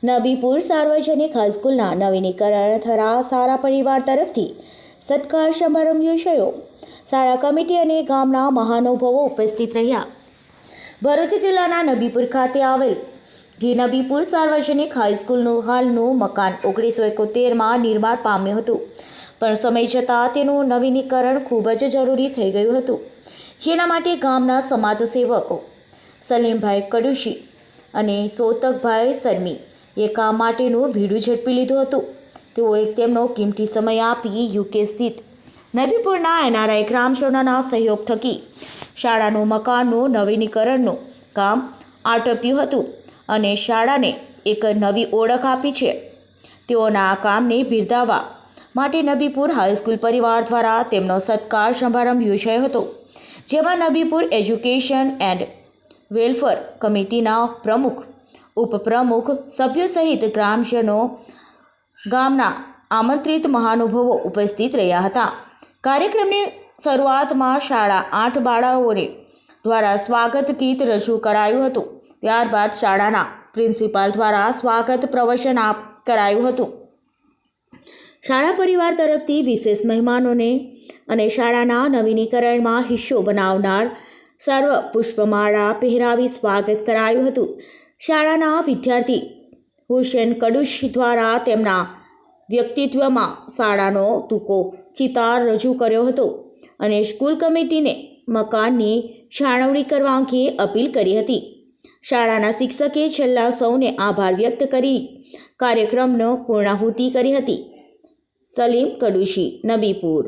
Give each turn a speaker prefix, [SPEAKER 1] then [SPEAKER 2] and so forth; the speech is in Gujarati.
[SPEAKER 1] નબીપુર સાર્વજનિક હાઈસ્કૂલના નવીનીકરણ થરા સારા પરિવાર તરફથી સત્કાર સમારંભ યોજાયો. શાળા કમિટી અને ગામના મહાનુભાવો ઉપસ્થિત રહ્યા. ભરૂચ જિલ્લાના નબીપુર ખાતે આવેલ જે નબીપુર સાર્વજનિક હાઈસ્કૂલનું હાલનું મકાન 1971માં નિર્માણ પામ્યું હતું, પણ સમય જતાં તેનું નવીનીકરણ ખૂબ જ જરૂરી થઈ ગયું હતું, જેના માટે ગામના સમાજસેવકો સલીમભાઈ કડુશી અને સોતકભાઈ સરમી એ કામ માટેનું ભીડું ઝડપી લીધું હતું. તેઓએ તેમનો કિંમતી સમય આપી યુકે સ્થિત નબીપુરના NRI ગ્રામજનોના સહયોગ થકી શાળાનું મકાનનું નવીનીકરણનું કામ આટપ્યું હતું અને શાળાને એક નવી ઓળખ આપી છે. તેઓના આ કામને બિરદાવવા માટે નબીપુર હાઈસ્કૂલ પરિવાર દ્વારા તેમનો સત્કાર સમારંભ યોજાયો હતો, જેમાં નબીપુર એજ્યુકેશન એન્ડ વેલફેર કમિટીના પ્રમુખ, ઉપપ્રમુખ, સભ્યો સહિત ગ્રામજનો, ગામના આમંત્રિત મહાનુભાવો ઉપસ્થિત રહ્યા હતા. કાર્યક્રમની શરૂઆતમાં શાળા 8 બાળાઓને દ્વારા સ્વાગત ગીત રજૂ કરાયું હતું. ત્યારબાદ શાળાના પ્રિન્સિપાલ દ્વારા સ્વાગત પ્રવચન કરાયું હતું. શાળા પરિવાર તરફથી વિશેષ મહેમાનોને અને શાળાના નવીનીકરણમાં હિસ્સો બનાવનાર સર્વ પુષ્પમાળા પહેરાવી સ્વાગત કરાયું હતું. શાળાના વિદ્યાર્થી હુસેન કડુશી દ્વારા તેમના વ્યક્તિત્વમાં શાળાનો ટૂંકો ચિતાર રજૂ કર્યો હતો અને સ્કૂલ કમિટીને મકાનની જાળવણી કરવા અંગે અપીલ કરી હતી. શાળાના શિક્ષકે છેલ્લા સૌને આભાર વ્યક્ત કરી કાર્યક્રમનો પૂર્ણાહુતિ કરી હતી. સલીમ કડુશી, નબીપુર.